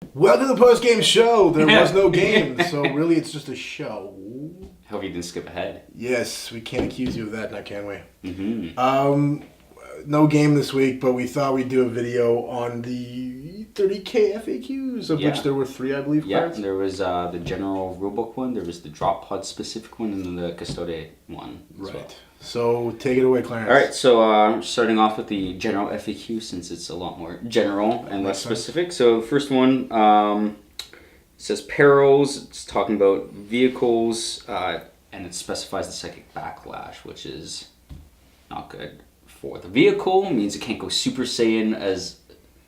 Welcome to the post-game show. There was no game, so really it's just a show. Hope you didn't skip ahead. Yes, we can't accuse you of that now, can we? Mm-hmm. No game this week, but we thought we'd do a video on the 30K FAQs, of which there were 3, I believe, cards. There was the general rulebook one, there was the drop pod specific one, and then the custode one as well. So take it away, Clarence. Alright, so starting off with the general FAQ, since it's a lot more general and less specific. So first one says perils. It's talking about vehicles, and it specifies the psychic backlash, which is not good for the vehicle. It means it can't go Super Saiyan, as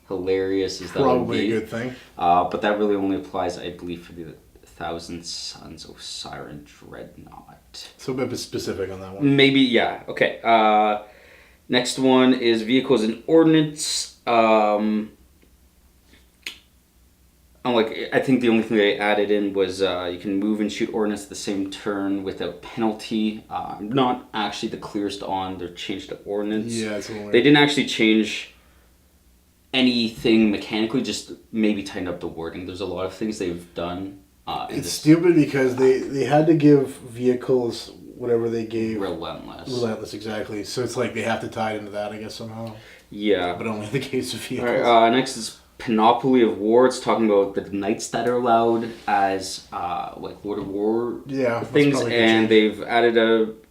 hilarious as that would be. Probably a good thing. But that really only applies, I believe, for the Thousand Sons of Siren Dreadnought. So a bit specific on that one. Maybe, yeah. Okay. Next one is vehicles and ordnance. I think the only thing they added in was you can move and shoot ordnance the same turn without penalty. Not actually the clearest on their change to ordnance. Yeah, it's a little weird. They didn't actually change anything mechanically, just maybe tighten up the wording. There's a lot of things they've done. It's stupid because they had to give vehicles whatever they gave. Relentless, exactly. So it's like they have to tie it into that, I guess, somehow. Yeah. But only in the case of vehicles. Alright, next is Panoply of War. It's talking about the knights that are allowed as like Lord of War things, and they've added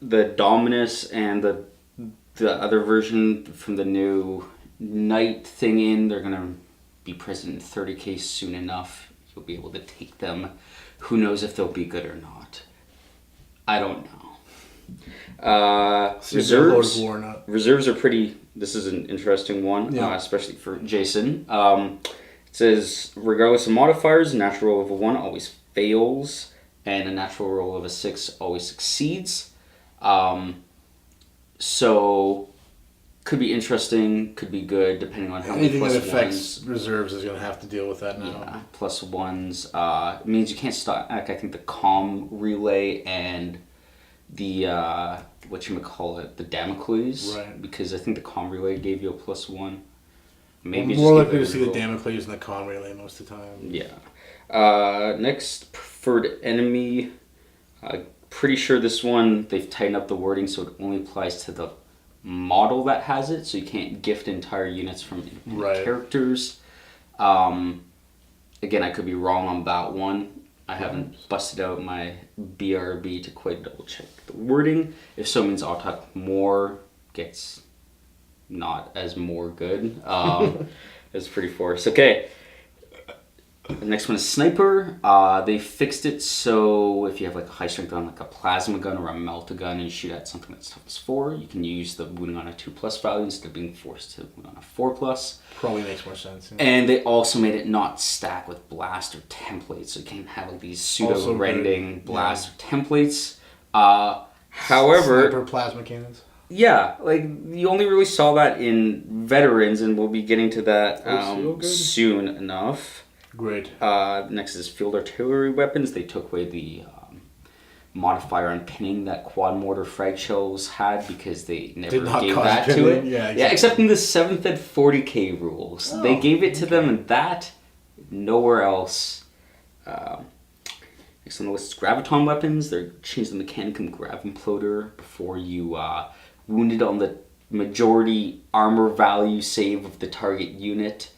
the Dominus and the other version from the new knight thing in. They're gonna be present in 30K soon enough. You'll be able to take them. Who knows if they'll be good or not? I don't know. Reserves. Lord of War, not. Reserves are pretty. This is an interesting one, especially for Jason. It says, regardless of modifiers, a natural roll of a 1 always fails, and a natural roll of a 6 always succeeds. So, could be interesting, could be good, depending on how anything many that affects reserves is going to have to deal with that now. Yeah, plus 1s. It means you can't stack, I think, the comm relay and the the Damocles, right? Because I think the comm relay gave you a +1. Maybe more likely to see the Damocles than the comm relay most of the time. Yeah. Next, preferred enemy. Pretty sure this one they've tightened up the wording so it only applies to the model that has it, so you can't gift entire units from characters. Again, I could be wrong on that one. I haven't busted out my BRB to quite double check the wording. If so, means Autok more gets not as more good. It's pretty forced. Okay. The next one is Sniper. They fixed it so if you have like a high strength gun, like a plasma gun or a melta gun, and you shoot at something that's toughness 4, you can use the wounding on a 2+ value instead of being forced to wound on a 4+. Probably makes more sense. Yeah. And they also made it not stack with blast or templates, so you can't have like these pseudo rending blast or templates. However, Sniper plasma cannons. Yeah, like you only really saw that in veterans, and we'll be getting to that soon enough. Great. Next is field artillery weapons. They took away the modifier on pinning that quad mortar frag shells had because they never gave that to it. Yeah, exactly. Yeah, except in the 7th Ed 40K rules. They gave it to them, and that nowhere else. Next on the list is graviton weapons. They changed the mechanicum grav imploder before you wounded on the majority armor value save of the target unit.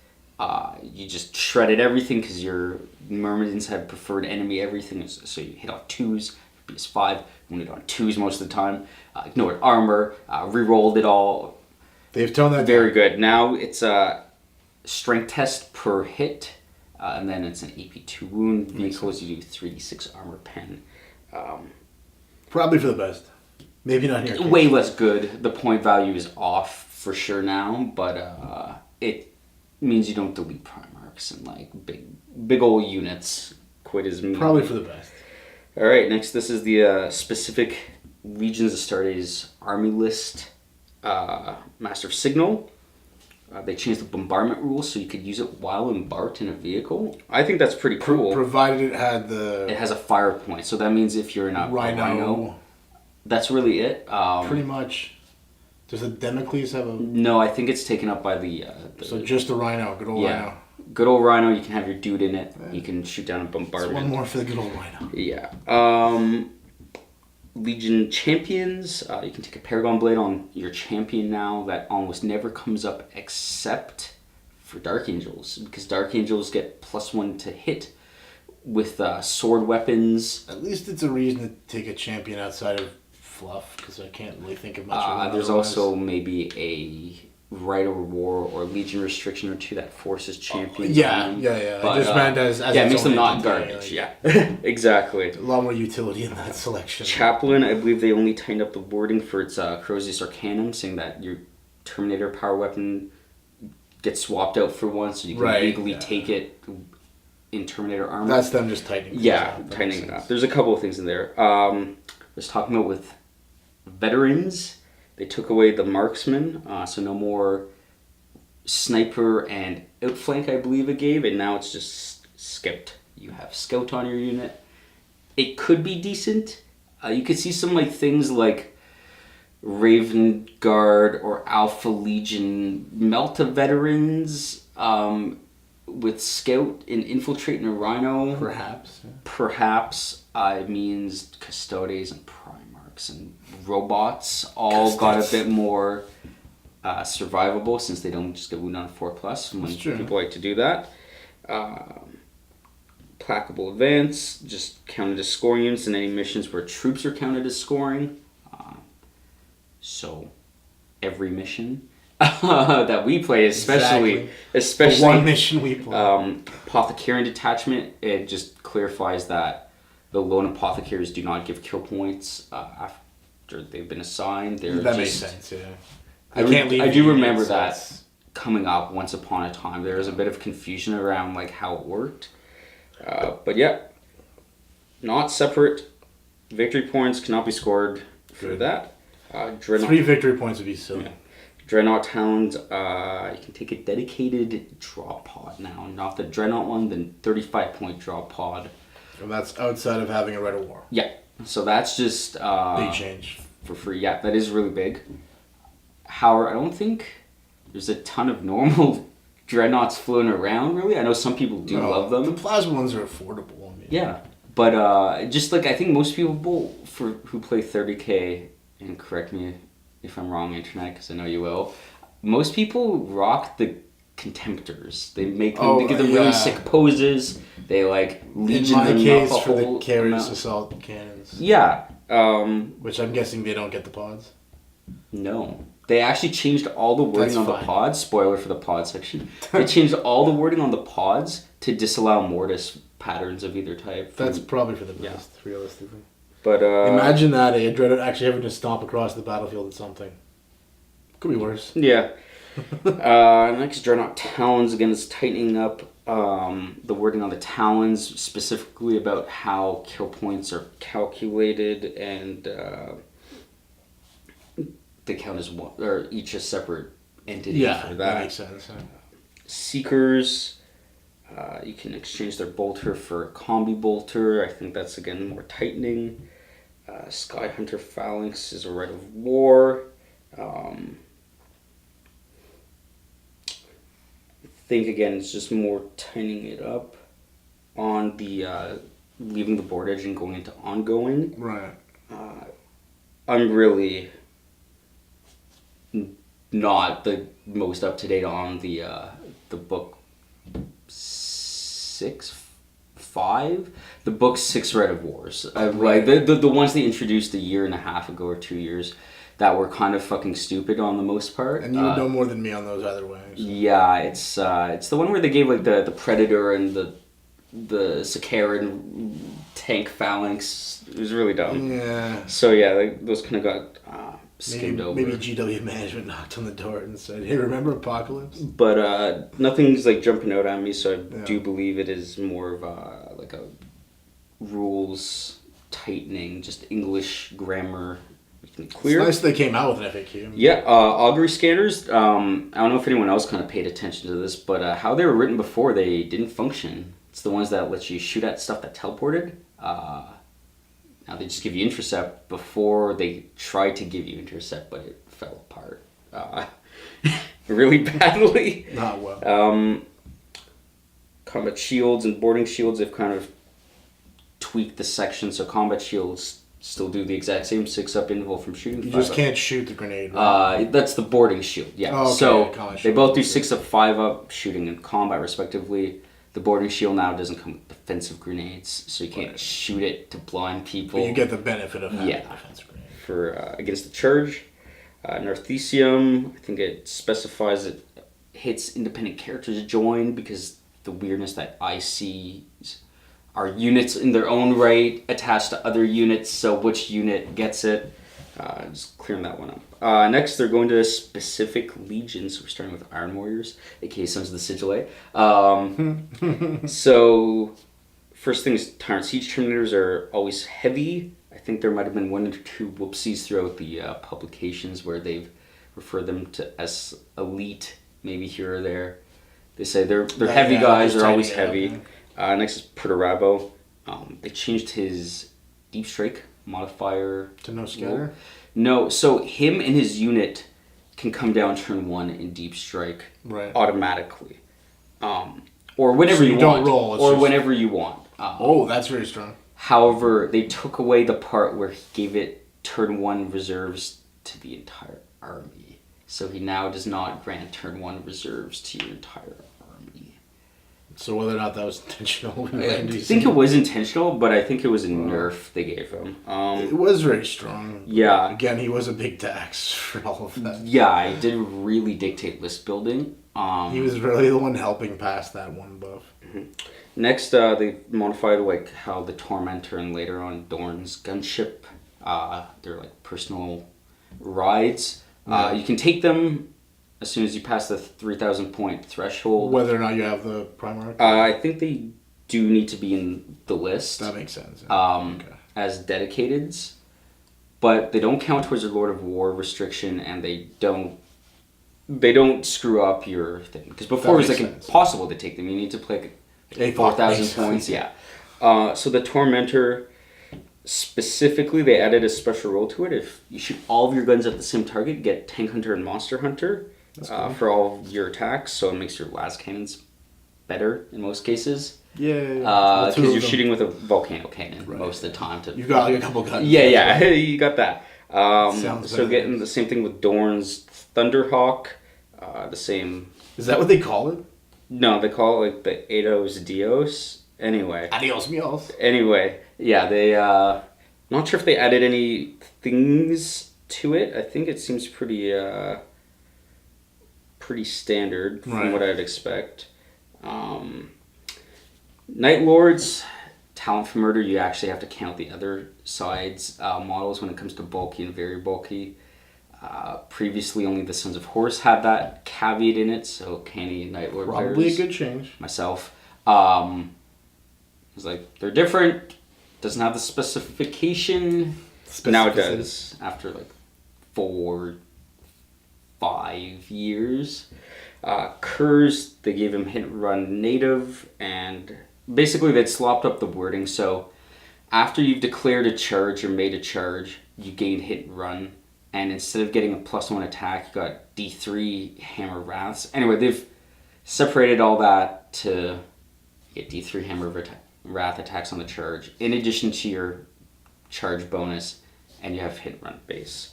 You just shredded everything because your Myrmidons had preferred enemy everything, so you hit on 2s, BS5, wounded on 2s most of the time, ignored armor, re-rolled it all. They've toned that very good. Now it's a strength test per hit, and then it's an AP2 wound. Vehicles, you do 3d6 armor pen. Probably for the best. Maybe not here. Way less good. The point value is off for sure now, but it means you don't delete Primarchs and like big old units quite as mean. Probably for the best. Alright, next this is the specific Legions Astartes army list. Master of Signal. They changed the bombardment rules so you could use it while embarked in a vehicle. I think that's pretty cool. Provided it had the... It has a fire point, so that means if you're in a Rhino, that's really it. Pretty much. Does the Damocles have a... No, I think it's taken up by the so just the Rhino, good old Rhino. good old Rhino, you can have your dude in it. You can shoot down a bombardment. One more for the good old Rhino. Yeah. Legion champions. You can take a Paragon Blade on your champion now. That almost never comes up except for Dark Angels, because Dark Angels get +1 to hit with sword weapons. At least it's a reason to take a champion outside of fluff, because I can't really think of much of one. There's also maybe a Right or War or Legion restriction or two that forces champions. Yeah. But, I just meant as it makes them not garbage. Yeah, exactly. A lot more utility in that selection. Chaplain, I believe they only tightened up the wording for its Crozius Arcanum, saying that your Terminator power weapon gets swapped out for one, so you can legally take it in Terminator armor. That's them just tightening. Tightening it up. There's a couple of things in there. I was talking about with veterans. They took away the marksman, so no more sniper and outflank, I believe it gave, and now it's just scout. You have scout on your unit. It could be decent. You could see some things like Raven Guard or Alpha Legion Melta veterans with scout and infiltrate and a Rhino. Perhaps it means Custodes and Primarchs and robots all got a bit more survivable, since they don't just get wounded on 4+. When people like to do that. Placable Advance, just counted as scoring units in any missions where troops are counted as scoring. So every mission that we play, especially the one mission we play, Apothecarian Detachment, it just clarifies that the lone apothecaries do not give kill points after they've been assigned. That makes sense. Yeah, I do remember that coming up once upon a time. There was a bit of confusion around how it worked, but yeah, not separate. Victory points cannot be scored for that. 3 victory points would be silly. Yeah. Dreadnought Towns, you can take a dedicated draw pod now. Not the Dreadnought one, the 35-point draw pod. And that's outside of having a Right of War. Yeah. So that's just... big change. For free. Yeah, that is really big. However, I don't think there's a ton of normal Dreadnoughts floating around, really. I know some people do love them. The plasma ones are affordable. Yeah. But just I think most people who play 30K... and correct me if I'm wrong, Internet, because I know you will. Most people rock the Contemptors. They make them, they give them really sick poses. They Legion them. In my case, for the Carriers Assault Cannons. Yeah. Which I'm guessing they don't get the pods. No. They actually changed all the wording on the pods. Spoiler for the pod section. They changed all the wording on the pods to disallow mortis patterns of either type. That's probably for the best, realistically. But imagine that a Dreadnought actually having to stomp across the battlefield at something. Could be worse. Yeah. Next, Dreadnought Talons, again, is tightening up the wording on the Talons, specifically about how kill points are calculated, and they count as one, or each a separate entity for that makes sense. Seekers, you can exchange their bolter for a combi bolter. I think that's, again, more tightening. Sky Hunter Phalanx is a Right of War. I think, again, it's just more tightening it up on the leaving the board edge and going into ongoing. Right. I'm really not the most up to date on the book 5. The book 6 Right of Wars. The ones they introduced a year and a half ago or 2 years that were kind of fucking stupid on the most part. And you would know more than me on those either way. So. Yeah, it's the one where they gave the Predator and the Sakaran tank phalanx. It was really dumb. Yeah. So yeah, those kind of got skimmed over. Maybe GW management knocked on the door and said, "Hey, remember Apocalypse?" But nothing's jumping out at me, so I do believe it is more of a rules tightening, just English grammar. Clear. It's nice they came out with an FAQ. Yeah, augury scanners. I don't know if anyone else kind of paid attention to this, but how they were written before, they didn't function. It's the ones that let you shoot at stuff that teleported. Now they just give you intercept. Before they tried to give you intercept, but it fell apart really badly. Not well. Combat shields and boarding shields, they've kind of tweaked the section. So combat shields still do the exact same 6-up interval from shooting. You just can't shoot the grenade, right? That's the boarding shield, yeah. Oh, okay. So they both do 6-up, 5-up shooting and combat, respectively. The boarding shield now doesn't come with defensive grenades, so you can't shoot it to blind people. But you get the benefit of having a defensive grenade. For against the charge. Narthecium, I think it specifies it hits independent characters join, because the weirdness that ICs are units in their own right attached to other units, so which unit gets it. Just clearing that one up. Next, they're going to specific legions. So we're starting with Iron Warriors, aka Sons of the Sigil A. So, first thing is Tyrant Siege Terminators are always heavy. I think there might have been 1 or 2 whoopsies throughout the publications where they've referred them to as elite, maybe here or there. They say they're heavy guys, they're always heavy. Next is Perturabo. They changed his Deep Strike modifier. To no scatter? No, so him and his unit can come down turn 1 in Deep Strike automatically. Or whenever you want. Don't roll. Or whenever you want. That's very strong. However, they took away the part where he gave it turn 1 reserves to the entire army. So he now does not grant turn 1 reserves to your entire army. So whether or not that was intentional, I think it was intentional, but I think it was a nerf they gave him. It was very strong. Yeah. Again, he was a big tax for all of that. Yeah, it did really dictate list building. He was really the one helping pass that one buff. Mm-hmm. Next, they modified like how the Tormentor and later on Dorn's gunship, they're like personal rides. You can take them as soon as you pass the 3,000 point threshold. Whether or not you have the primary? I think they do need to be in the list. That makes sense. As dedicateds, but they don't count towards your Lord of War restriction, and they don't screw up your thing. Because before it was like impossible to take them. You need to play 4,000 points. Yeah. So the Tormentor, specifically, they added a special rule to it. If you shoot all of your guns at the same target, you get Tank Hunter and Monster Hunter for all of your attacks. So it makes your las cannons better in most cases. Yeah. Because you're shooting with a volcano cannon most of the time. You've got like a couple guns. Yeah, you got that. So getting the same thing with Dorn's Thunderhawk. The same. Is that what they call it? No, they call it like the Eidos Dios. Anyway. Adios mios. Anyway, yeah, they, not sure if they added any things to it. I think it seems pretty standard from what I'd expect. Night Lords, Talent for Murder, you actually have to count the other side's models when it comes to bulky and very bulky. Previously, only the Sons of Horus had that caveat in it, so canny Night Lord Probably players, a good change. Myself. It's like, they're different, doesn't have the specification. Now it does, after like 4-5 years. Kurz, they gave him hit run native, and basically they'd slopped up the wording, so after you've declared a charge or made a charge, you gain hit and run, and instead of getting a +1 attack, you got D3 Hammer Wraths. Anyway, they've separated all that to get D3 Hammer Wrath attacks on the charge, in addition to your charge bonus, and you have hit and run base.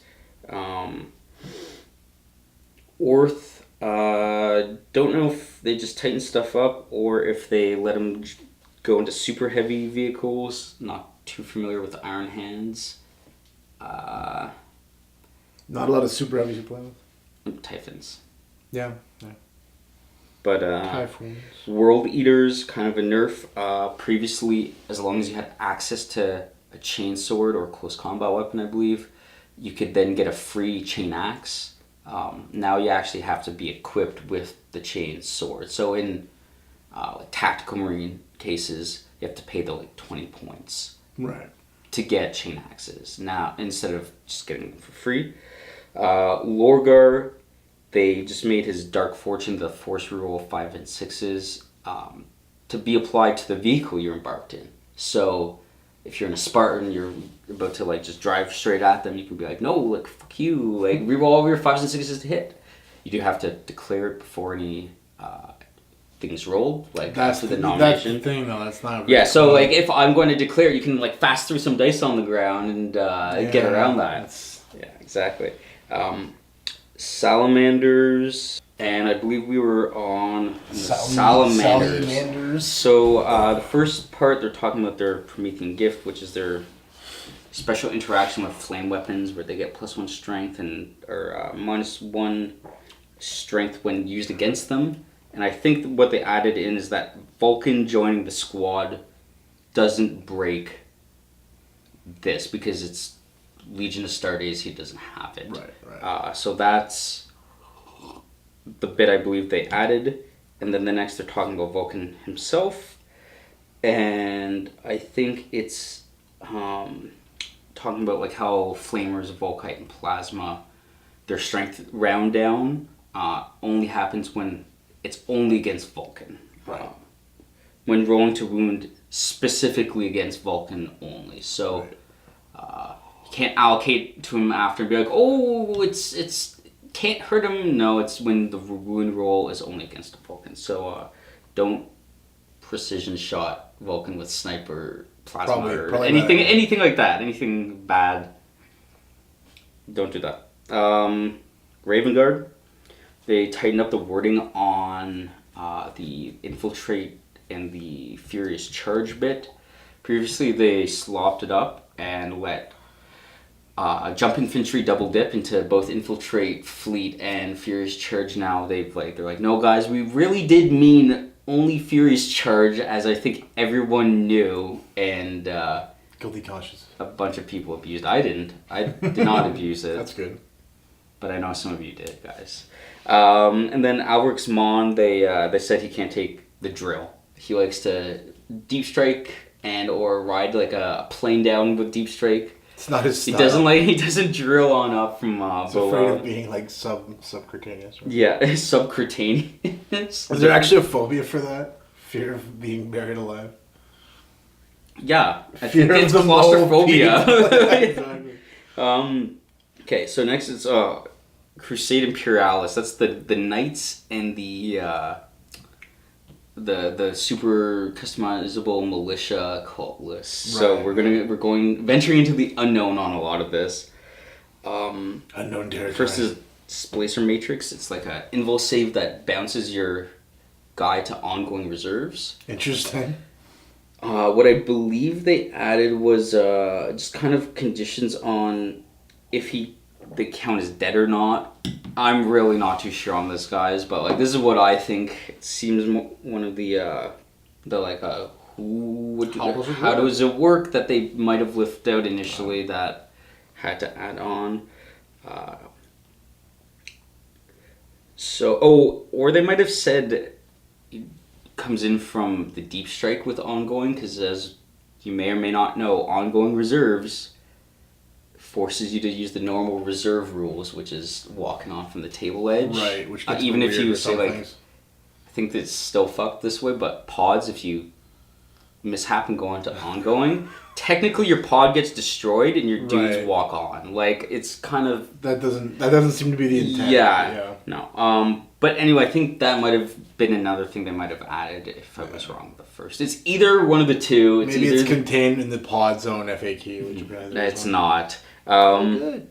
Orth, don't know if they just tighten stuff up or if they let them go into super heavy vehicles. Not too familiar with Iron Hands. Not a lot of super heavies you play with. Typhons. Yeah. But Typhoons. World Eaters, kind of a nerf. Previously, as long as you had access to a chain sword or a close combat weapon, I believe, you could then get a free chain axe. Now you actually have to be equipped with the chain sword. So in like tactical marine cases, you have to pay the like 20 points to get chain axes. Now, instead of just getting them for free. Lorgar, they just made his Dark Fortune the force reroll 5 and 6s to be applied to the vehicle you're embarked in. So if you're in a Spartan, you're about to like just drive straight at them, you can be like, no, like fuck you, like reroll all your 5s and 6s to hit. You do have to declare it before any things roll, like that's after the That's the nomination. thing, though. That's not. Yeah, so like if I'm going to declare, you can like fast throw some dice on the ground and get around that. Yeah, exactly. Salamanders, and I believe we were on salamanders. So the first part, they're talking about their Promethean gift, which is their special interaction with flame weapons, where they get +1 strength and or -1 strength when used against them. And I think what they added in is that Vulcan joining the squad doesn't break this because it's Legion of Astartes. He doesn't have it. Right. So that's the bit I believe they added. And then the next they're talking about Vulcan himself. And I think it's talking about like how Flamers, Volkite, and Plasma, their strength round down only happens when it's only against Vulcan. Right. When rolling to wound specifically against Vulcan only. So you can't allocate to him after and be like, oh, it's can't hurt him. No, it's when the wound roll is only against a Vulcan. So don't precision shot Vulcan with sniper, plasma, or anything like that. Anything bad. Don't do that. Raven Guard. They tighten up the wording on the infiltrate and the furious charge bit. Previously, they slopped it up and let jump infantry double dip into both infiltrate, fleet, and furious charge. Now they're like, no guys, we really did mean only furious charge, as I think everyone knew, and guilty conscience. A bunch of people abused. I didn't. I did not abuse it. That's good. But I know some of you did, guys. And then Alric's Mon, they said he can't take the drill. He likes to deep strike and or ride like a plane down with deep strike. It's not his style. He doesn't drill on up from He's afraid of being like subcutaneous. Right? Yeah, subcutaneous. Is there actually a phobia for that? Fear of being buried alive? Yeah, I Fear think it's of the claustrophobia. Exactly. Okay, so next is Crusade Imperialis. That's the knights and the super customizable militia cult list. Right, so we're venturing into the unknown on a lot of this. Unknown territory. First is Splacer Matrix. It's like a invul save that bounces your guy to ongoing reserves. Interesting. What I believe they added was just kind of conditions on if they count as dead or not. I'm really not too sure on this, guys, but like this is what I think. It seems one of the like how does it work that they might have lifted out initially that had to add on. Or they might have said it comes in from the deep strike with ongoing, because as you may or may not know, ongoing reserves forces you to use the normal reserve rules, which is walking on from the table edge. Right, which gets even if you say like, things. I think that's still fucked this way, but pods, if you mishap and go into ongoing, technically your pod gets destroyed and your dudes walk on. Like it's kind of that doesn't seem to be the intent. Yeah. No. But anyway, I think that might have been another thing they might have added if I was wrong with the first. It's either one of the two. Maybe it's contained in the pod zone FAQ. Which it's not. Good.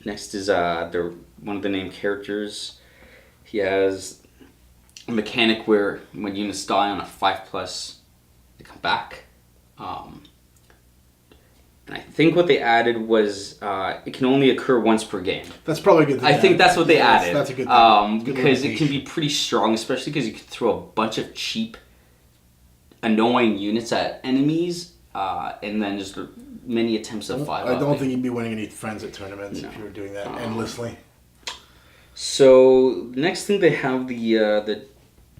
Next is one of the named characters. He has a mechanic where when units die on a 5+, they come back. And I think what they added was it can only occur once per game. That's probably a good thing. I think that's what they added. That's a good thing. Because it can be pretty strong, especially because you can throw a bunch of cheap, annoying units at enemies, and then just many attempts of 5. I don't think you'd be winning any friends at tournaments if you were doing that endlessly. So next thing they have the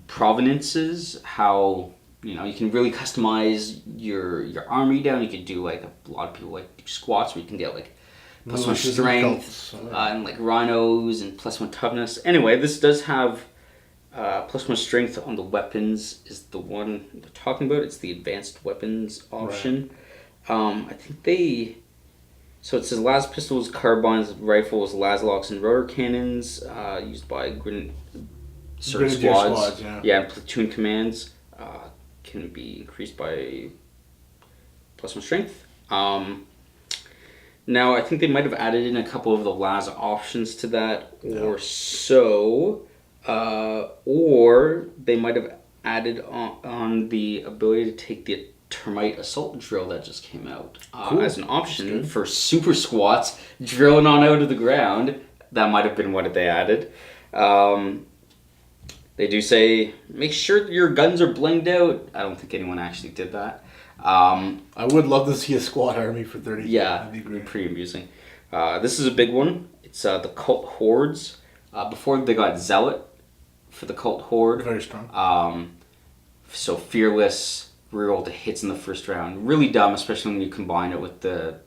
provenances, how you can really customize your army down. You could do like a lot of people like do squats where you can get like +1 strength and like rhinos and +1 toughness. Anyway, this does have +1 strength on the weapons is the one they're talking about. It's the advanced weapons option. Right. I think so it says las pistols, carbines, rifles, laslocks, and rotor cannons used by certain Grenadier squads. Yeah, and platoon commands can be increased by +1 strength. Now, I think they might have added in a couple of the last options to that, or so. Or they might have added on the ability to take the termite assault drill that just came out as an option for super squats drilling on out of the ground. That might have been what they added. They do say make sure your guns are blinged out. I don't think anyone actually did that. I would love to see a squad army for 30. Yeah, that'd be pretty amusing. This is a big one. It's the Cult Hordes. Before they got Zealot for the Cult Horde. Very strong. So fearless, reroll to hits in the first round. Really dumb, especially when you combine it with the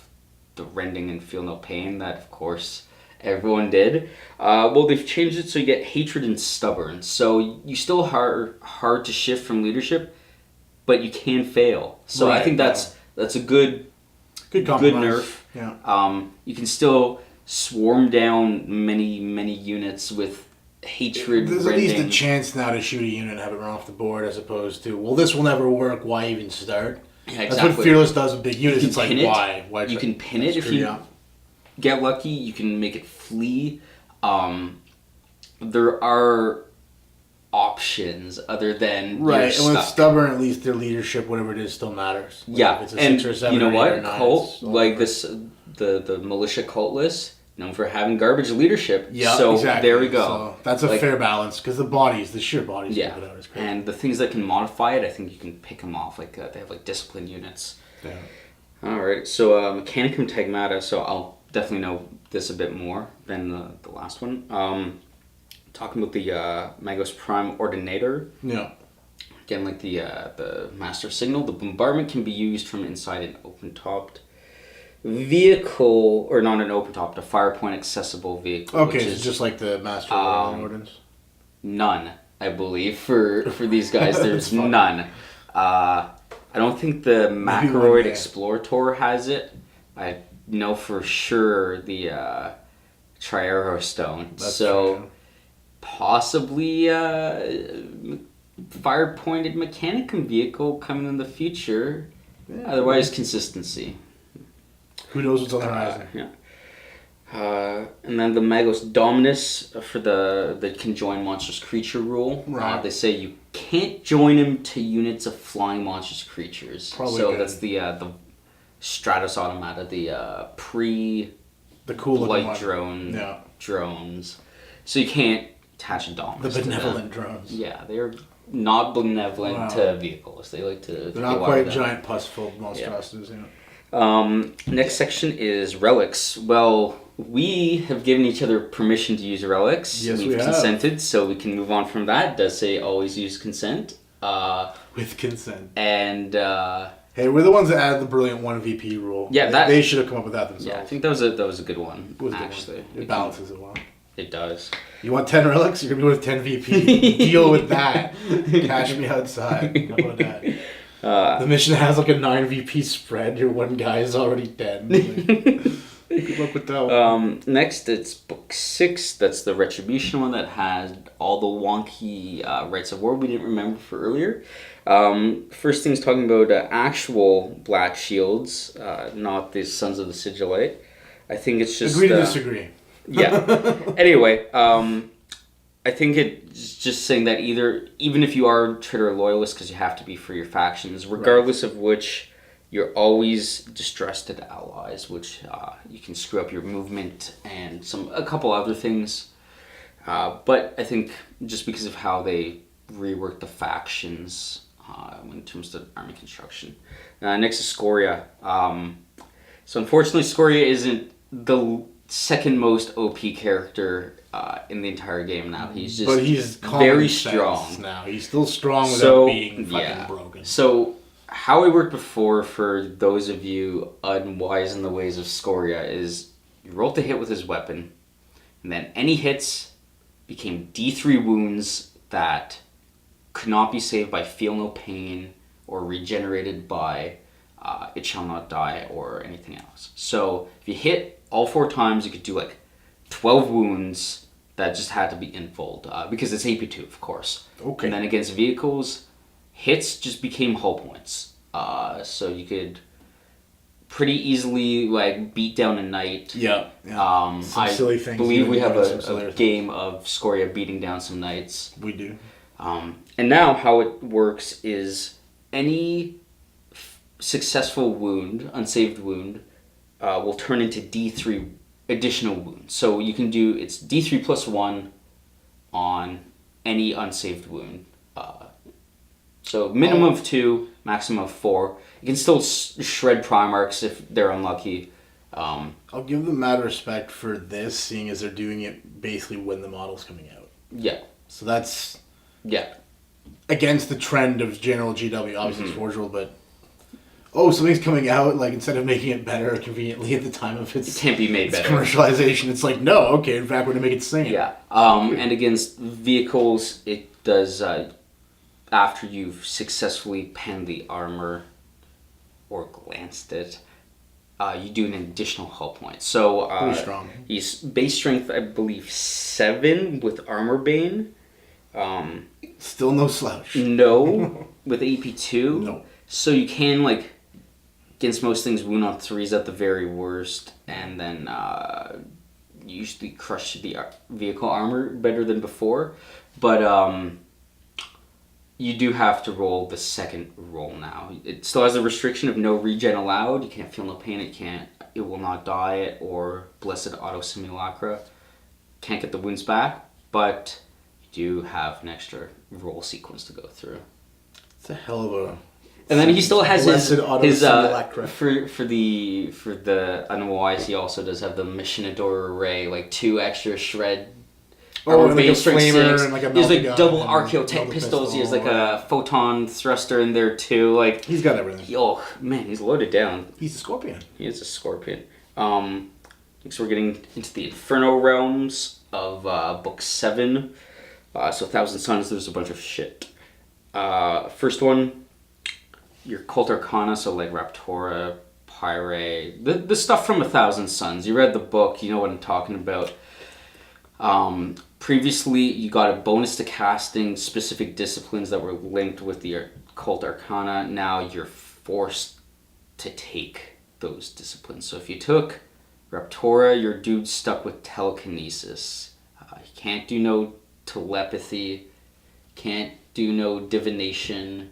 rending and feel no pain that, of course, everyone did. Well, they've changed it so you get hatred and stubborn. So you still hard to shift from leadership, but you can fail. So I think that's a good nerf. Yeah. You can still swarm down many units with hatred. There's at least a chance now to shoot a unit and have it run off the board, as opposed to, well, this will never work. Why even start? Yeah, exactly. That's what Fearless does with big units. It's like, why? Why? You can pin it if you get lucky. You can make it flee. There are options other than right, and with stubborn, at least their leadership, whatever it is, still matters. Like if it's a 6 or 7 you know what? Cult like this, the militia cult list, known for having garbage leadership. Yeah, so exactly. There we go. So that's a fair balance because the sheer bodies. Yeah, is crazy. And the things that can modify it, I think you can pick them off. Like they have like discipline units. Yeah. All right, so Mechanicum Tagmata. So I'll definitely know this a bit more than the last one. Talking about the Magos Prime Ordinator. Yeah. Again, like the Master Signal, the bombardment can be used from inside an open-topped vehicle, or not an open-topped, a fire point accessible vehicle. Okay, which is just like the Master Ordnance. None, I believe, for these guys. There's none. I don't think the Macroid Explorator has it. I know for sure the Triero Stone. That's so true. Possibly fire-pointed Mechanicum vehicle coming in the future. Yeah, otherwise, consistency. Who knows what's on the horizon? Yeah. And then the Magos Dominus for the can join monstrous creature rule. Right. They say you can't join him to units of flying monstrous creatures. Probably so good. That's the Stratos Automata, the cool light drones. So you can't attach a Dominus. The benevolent drones. Yeah, they're not benevolent to vehicles. They like to. They're not quite giant pus-filled monstrosities. Yeah. Next section is relics. Well, we have given each other permission to use relics. Yes, We've consented, so we can move on from that. It does say always use consent. With consent. And hey, we're the ones that added the brilliant 1 VP rule. Yeah, they should have come up with that themselves. Yeah, I think that was a good one. Actually, it balances it well. It does. You want 10 relics? You're gonna be with 10 VP. Deal with that. Cash me outside. How about that? The mission has like a 9 VP spread. Your one guy is already dead. Good luck with that. Next, it's book 6. That's the Retribution one that had all the wonky rights of war we didn't remember for earlier. First thing's talking about actual black shields, not the Sons of the Sigillite. I think it's just agree to disagree. Yeah. Anyway, I think it's just saying that even if you are traitor loyalist, because you have to be for your factions, regardless of which, you're always distrusted allies, which you can screw up your movement and a couple other things. But I think just because of how they rework the factions in terms of army construction. Next is Scoria. So unfortunately, Scoria isn't the second most OP character in the entire game now. He's very strong now. He's still strong without being fucking broken. So how it worked before, for those of you unwise in the ways of Scoria, is you roll to hit with his weapon, and then any hits became D3 wounds that could not be saved by feel no pain or regenerated by it shall not die or anything else. So if you hit all 4 times, you could do like 12 wounds that just had to be involved because it's AP2, of course. Okay. And then against vehicles, hits just became hull points. So you could pretty easily like beat down a knight. Yeah. I silly things believe we have a a game of Scoria beating down some knights. We do. And now how it works is any successful wound, unsaved wound, will turn into D3 additional wounds. So you can do, it's D3 plus 1 on any unsaved wound. So minimum of 2, maximum of 4. You can still shred Primarchs if they're unlucky. I'll give them mad respect for this, seeing as they're doing it basically when the model's coming out. Yeah. So that's Yeah. against the trend of general GW, obviously it's Forge World, but something's coming out, like instead of making it better conveniently at the time of It can't be made better. commercialization, it's like, no, okay, in fact, we're going to make it same. Yeah. And against vehicles, it does, after you've successfully penned the armor or glanced it, you do an additional hull point. So pretty strong. He's base strength, I believe, 7 with Armor Bane. Still no slouch. No, with AP2. No. So you can, like, against most things, wound on 3s at the very worst, and then usually crush the vehicle armor better than before. But you do have to roll the second roll now. It still has a restriction of no regen allowed. You can't feel no pain. It will not die it, or Blessed Auto Simulacra. Can't get the wounds back, but you do have an extra roll sequence to go through. It's a hell of a... And then he still has his Simulacra. for the I don't know why he also does have the Missionador Array, like 2 extra shred. Or like a strength flamer 6. and like a He has like melta gun double and archeo tank melta pistols. He has like pistol. a photon thruster in there too. Like He's got everything. oh man, he's loaded down. He's a scorpion. He is a scorpion. So we're getting into the Inferno realms of book 7. So 1,000 Suns. There's a bunch of shit. First one, your Cult Arcana. So like Raptora, Pyre, the stuff from 1,000 Suns. You read the book. You know what I'm talking about. Previously, you got a bonus to casting specific disciplines that were linked with the Cult Arcana. Now you're forced to take those disciplines. So if you took Raptora, your dude's stuck with telekinesis. You can't do no telepathy. Can't do no divination.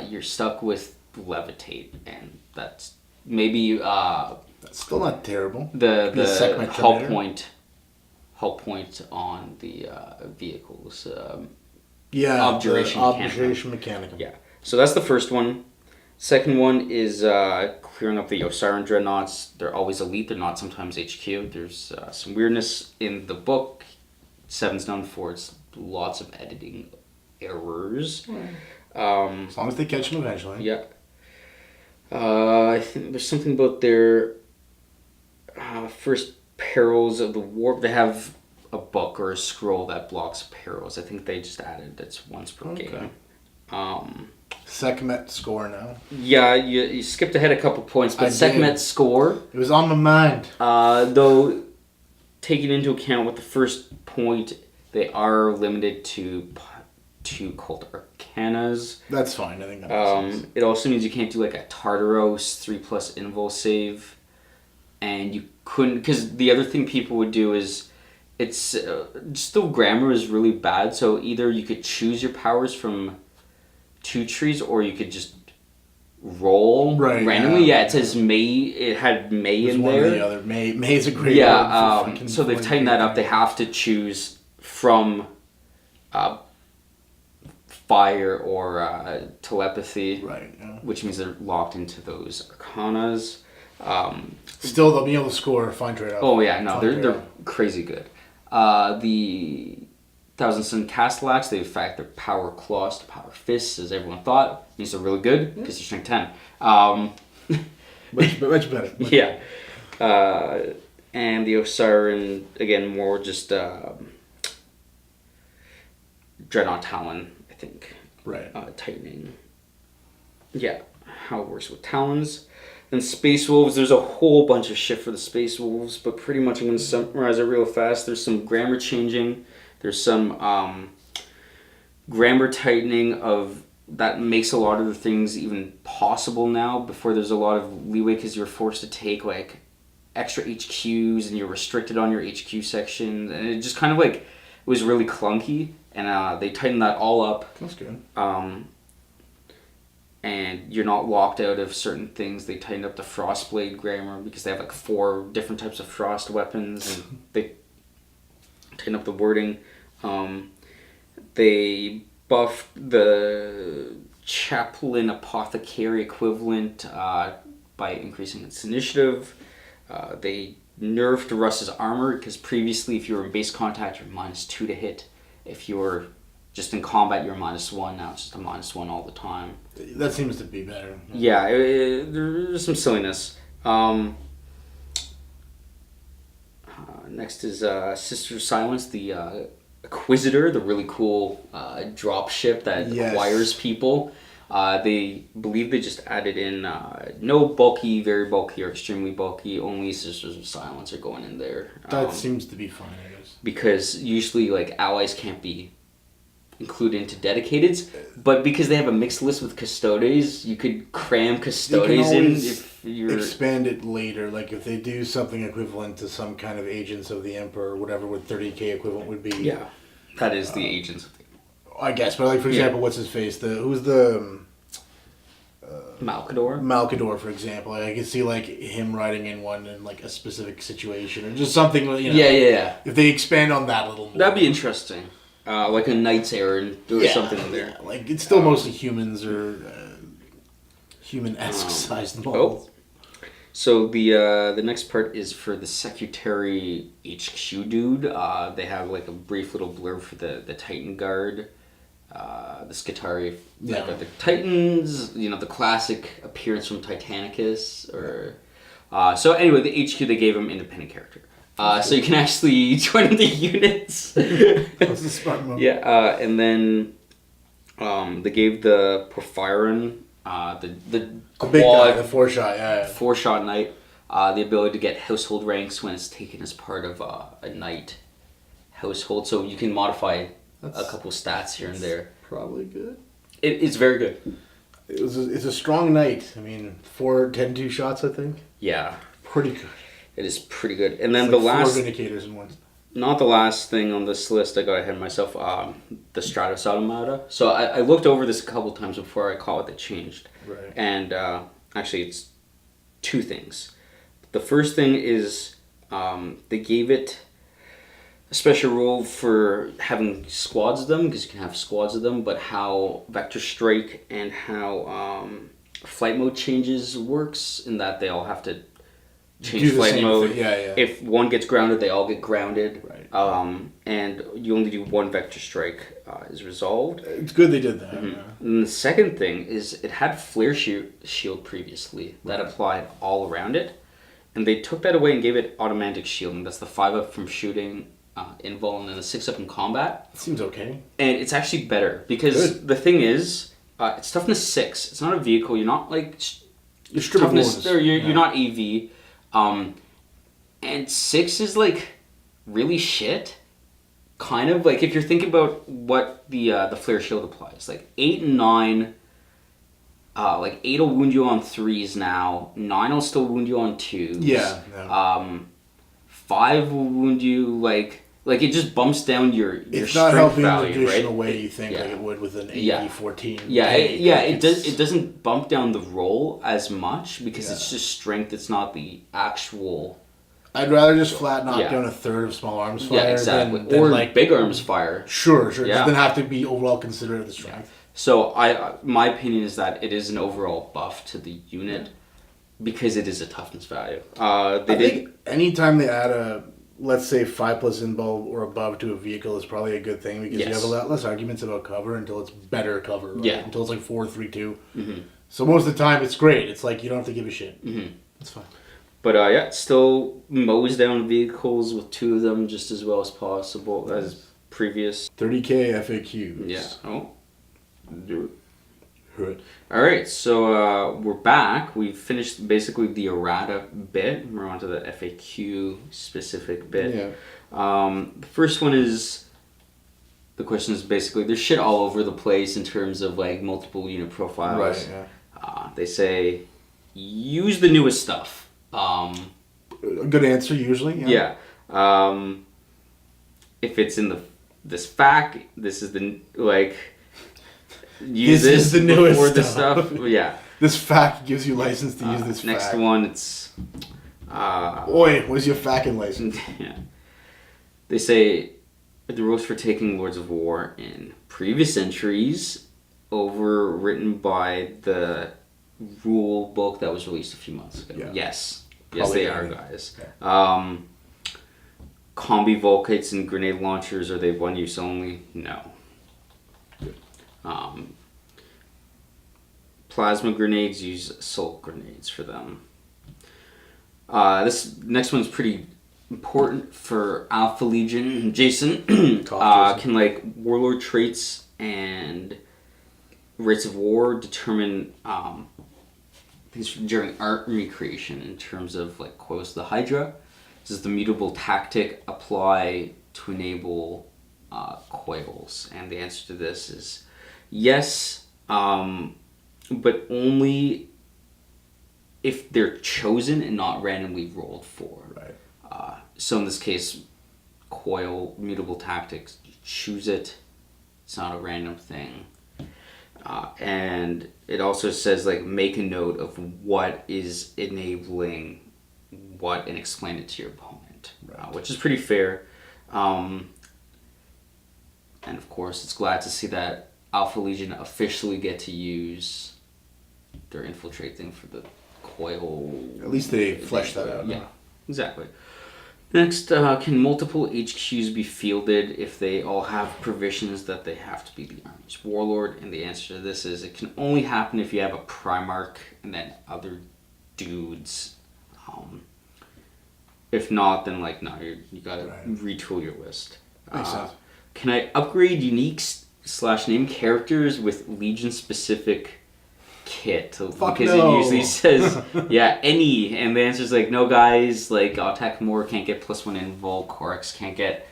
You're stuck with levitate, and that's maybe That's still not terrible. the hull point on the vehicles. Objuration Mechanicum. Yeah. So that's the first one. Second one is clearing up the Osiran Dreadnoughts. They're always elite. They're not sometimes HQ. There's some weirdness in the book. 7's known for its lots of editing errors. As long as they catch them eventually. Yeah. I think there's something about their first perils of the warp. They have a book or a scroll that blocks perils. I think they just added that's once per game. Sekhmet score now. Yeah, you skipped ahead a couple points, but Sekhmet score. It was on my mind. Though, taking into account with the first point, they are limited to 2 Cult Arcanas. That's fine. I think that makes sense. It also means you can't do like a Tartaros 3+ invul save, and you couldn't, because the other thing people would do is it's still grammar is really bad. So either you could choose your powers from 2 trees, or you could just roll randomly. Yeah, it says May. It had May in one there. Or the other. May's a great. Yeah. So they've tightened that up. They have to choose from fire or telepathy. Right. Yeah. Which means they're locked into those arcanas. Still, they'll be able to score a fine trade-off. Oh yeah, no, they're crazy good. The 1,000 Sun Castellax, they in fact their power claws to power fists, as everyone thought. Means they're really good because they're strength 10. Much better. Yeah. And the Osiran, again, more just Dreadnought Talon, I think. Right. Tightening. Yeah, how it works with Talons. And Space Wolves, there's a whole bunch of shit for the Space Wolves, but pretty much I'm going to summarize it real fast. There's some grammar changing. There's some grammar tightening of that makes a lot of the things even possible now. Before there's a lot of leeway because you're forced to take like extra HQs and you're restricted on your HQ section, and it just kind of like it was really clunky. And they tightened that all up. That's good. And you're not locked out of certain things. They tightened up the Frostblade grammar because they have like 4 different types of frost weapons, and they tightened up the wording. They buffed the Chaplain Apothecary equivalent by increasing its initiative. They nerfed Russ's armor because previously if you were in base contact you're -2 to hit. If you were just in combat you're -1. Now it's just a -1 all the time. That seems to be better. Yeah, there's some silliness. Next is Sister of Silence, the Inquisitor, the really cool drop ship that acquires people. They believe they just added in no bulky, very bulky, or extremely bulky. Only Sisters of Silence are going in there. That seems to be fine, I guess. Because usually, like, allies can't be included into dedicateds, but because they have a mixed list with Custodes, you could cram Custodes in if you're... expand it later, like if they do something equivalent to some kind of Agents of the Emperor or whatever what 30k equivalent would be. Yeah, that is the Agents of the I guess, but like for example, what's his face? Who's the... Malcador, for example. Like, I could see like him riding in one in like a specific situation or just something, you know. Yeah. If they expand on that a little more. That'd be interesting. Like a Knight's Errand or something in there. Yeah, like it's still mostly humans or human-esque sized models. So the next part is for the Secretary HQ dude. They have like a brief little blurb for the Titan Guard. The Skitarii, the Titans, you know, the classic appearance from Titanicus. So anyway, the HQ, they gave him independent character. So you can actually join the units. That's a smart move. Yeah, and then they gave the Porphyron, the big guy, the 4-shot, 4-shot knight, the ability to get household ranks when it's taken as part of a knight household. So you can modify a couple stats here and there. Probably good. It's very good. It's a strong knight. I mean, 4 10-2 shots, I think. Yeah. Pretty good. It is pretty good. And then it's the like last... 4 Vindicators in one. Not the last thing on this list, I got ahead of myself, the Stratos Automata. So I looked over this a couple times before I caught what they changed. Right. And actually it's 2 things. The first thing is they gave it a special rule for having squads of them, because you can have squads of them, but how Vector Strike and how flight mode changes works, in that they all have to change flight mode. Yeah. If one gets grounded, they all get grounded. Right. And you only do 1 Vector Strike is resolved. It's good they did that. Mm-hmm. Yeah. And the second thing is it had Flare Shield previously that applied all around it. And they took that away and gave it automatic shielding. That's the 5-up from shooting, invul, and then the 6-up in combat. It seems okay. And it's actually better because the thing is, it's toughness 6. It's not a vehicle. You're not like you're toughness. You're not AV. And 6 is like really shit. Kind of like if you're thinking about what the flare shield applies, like 8 and 9. Like 8 will wound you on 3s now. 9 will still wound you on 2s. Yeah. 5 will wound you like it just bumps down your it's strength not helping value, the traditional right? way you think like it would with an AD14. It doesn't bump down the roll as much because it's just strength. It's not the actual. I'd rather just flat knock down a third of small arms fire. Yeah, exactly. Than or like big arms fire. Sure. Yeah. Then have to be overall considerate of the strength. So my opinion is that it is an overall buff to the unit because it is a toughness value. I think anytime they add a, let's say, 5+ invul or above to a vehicle is probably a good thing because you have a lot less arguments about cover until it's better cover. Right? Until it's like 4-3-2. Mm-hmm. So most of the time it's great. It's like you don't have to give a shit. Mm-hmm. That's fine. But it still mows down vehicles with 2 of them just as well as possible as previous. 30k FAQs. Yeah. Oh. Do it. Right. All right, so we're back. We've finished basically the errata bit. We're on to the FAQ specific bit. Yeah. The first one is, the question is basically, there's shit all over the place in terms of like multiple unit profiles. Right, yeah. They say, use the newest stuff. A good answer, usually. Yeah. If it's in this FAQ, this is the, like... Use this is the newest before this stuff. Yeah. This FAQ gives you license to use this next FAQ. one, it's... Oi, where's your FAQ license? Yeah. They say the rules for taking Lords of War in previous entries overwritten by the rule book that was released a few months ago. Yeah. Yes. Probably yes, they are, guys. Yeah. Combi Volkites and grenade launchers, are they one use only? No. Plasma grenades, use assault grenades for them. This next one's pretty important for Alpha Legion. Jason, can like warlord traits and rates of war determine things during army creation in terms of like coils of the Hydra? Does the mutable tactic apply to enable coils? And the answer to this is yes, but only if they're chosen and not randomly rolled for. Right. So in this case, coil, mutable tactics, you choose it. It's not a random thing. And it also says like make a note of what is enabling what and explain it to your opponent, right. Which is pretty fair. And of course, it's glad to see that Alpha Legion officially get to use their infiltrate thing for the coil. At least they fleshed that out. Yeah, exactly. Next, can multiple HQs be fielded if they all have provisions that they have to be the Army's warlord? And the answer to this is it can only happen if you have a Primarch and then other dudes. If not, then like no, you gotta retool your list. Makes sense. Can I upgrade unique / name characters with Legion specific kit? Fuck because no. It usually says any, and the answer is like no, guys. Like Attack Moore can't get +1 invul, Corax can't get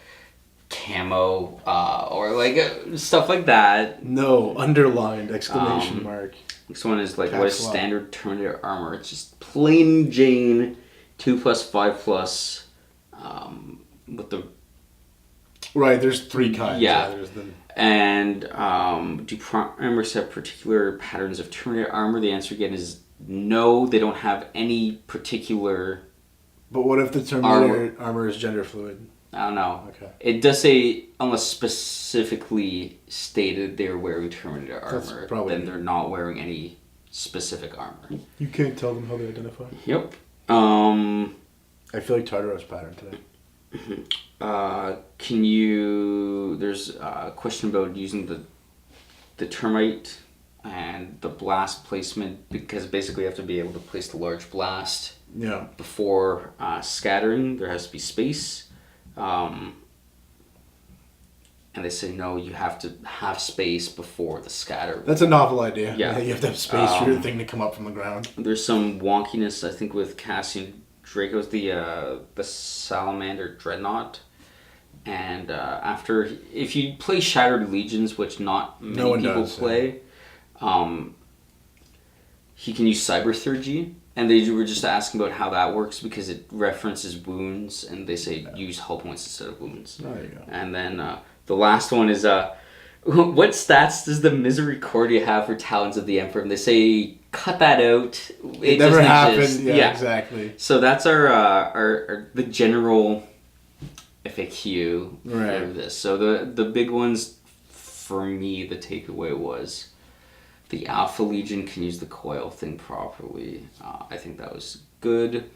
camo, or like stuff like that. No, underlined exclamation mark. Next one is like what is standard Terminator armor? It's just plain Jane 2+5+, with the right. There's 3 kinds. Yeah. There's the... And do primers have particular patterns of Terminator armor? The answer again is no. They don't have any particular. But what if the Terminator armor is gender fluid? I don't know. Okay. It does say unless specifically stated they're wearing Terminator armor, then they're not wearing any specific armor. You can't tell them how they identify. Yep. I feel like Tartaros pattern today. Can you? There's a question about using the termite and the blast placement, because basically you have to be able to place the large blast. Yeah. Before scattering, there has to be space. And they say no, you have to have space before the scatter. That's a novel idea. Yeah. You have to have space for your thing to come up from the ground. There's some wonkiness, I think, with Cassian Draco's the Salamander Dreadnought. And if you play Shattered Legions, which not many people play, he can use Cyberthurgy. And they were just asking about how that works because it references wounds, and they say use hull points instead of wounds. There you go. And then the last one is what stats does the Misericordia have for Talons of the Emperor? And they say cut that out. It never happened. Yeah, exactly. So that's our the general FAQ for this. So the big ones for me, the takeaway was the Alpha Legion can use the coil thing properly. I think that was good.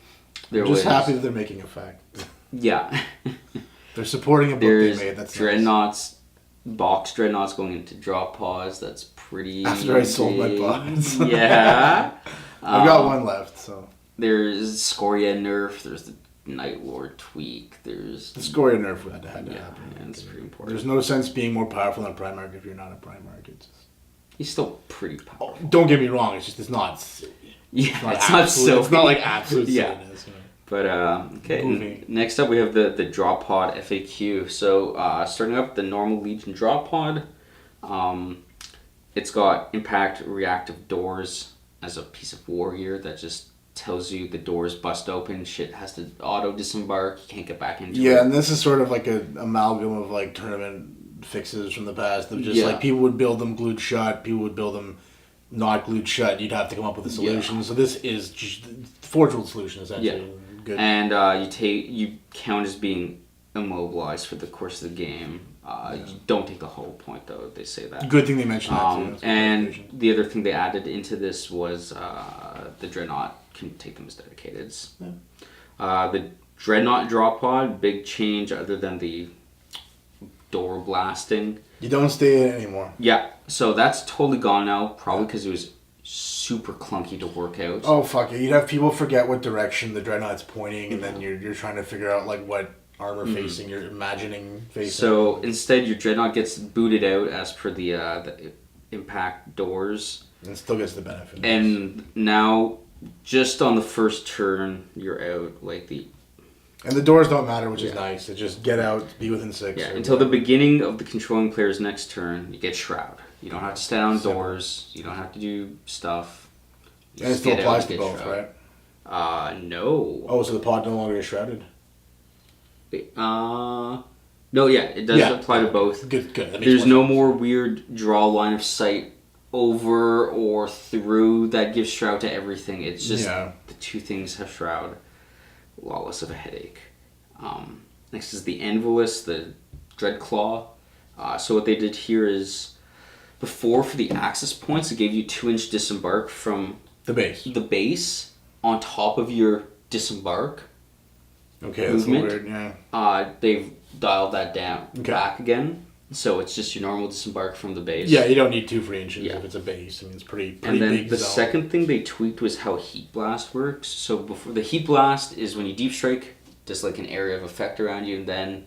I'm just happy that they're making a fact. Yeah. They're supporting a book they made. That's Dreadnoughts, nice. Box Dreadnoughts going into drop pods. That's pretty After I sold my pods. Yeah. I've got one left, so. There's Scoria nerf. There's the Night Lord tweak. There's the Scoria nerf had to happen. Yeah, it's pretty important. There's no sense being more powerful than a Primarch if you're not a Primarch. It's just... He's still pretty powerful. Don't get me wrong. It's not. It's not so. It's not like absolute silliness. But okay. Next up, we have the drop pod FAQ. So starting up the normal Legion drop pod. It's got impact reactive doors as a piece of war gear that just tells you the doors bust open, shit has to auto disembark, you can't get back into it. Yeah, and this is sort of like an amalgam of like tournament fixes from the past of just like people would build them glued shut, people would build them not glued shut, you'd have to come up with a solution. So this is just Forge World solution essentially. Good. And you count as being immobilized for the course of the game. You don't take the whole point though, they say that. Good thing they mentioned that too. And the other thing they added into this was the Dreadnought can take them as dedicateds. The Dreadnought drop pod, big change other than the door blasting. You don't stay in it anymore. Yeah, so that's totally gone now, probably because it was super clunky to work out. Oh fuck it, you'd have people forget what direction the Dreadnought's pointing, and then you're trying to figure out like what armor facing you're imagining facing. So instead your Dreadnought gets booted out as per the impact doors. And still gets the benefit. And now, just on the first turn, you're out. And the doors don't matter, which is nice. It just get out, be within 6. Yeah, until the beginning of the controlling player's next turn, you get Shroud. You don't have to stand on doors. You don't have to do stuff. And it still applies to both, right? No. Oh, so the pod no longer is shrouded? No, yeah, it does apply to both. Good. There's no more weird draw line of sight over or through that gives Shroud to everything. It's just the two things have Shroud. Lawless of a headache. Next is the Anvilus, the Dreadclaw. So what they did here is, before for the access points, it gave you 2-inch disembark from the base on top of your disembark. Okay, movement. That's weird. They've dialed that down back again. So it's just your normal disembark from the base. Yeah, you don't need 2 free inches if it's a base. I mean, it's pretty big. And then big the zone. second thing they tweaked was how Heat Blast works. So before the Heat Blast is when you deep strike, just like an area of effect around you, and then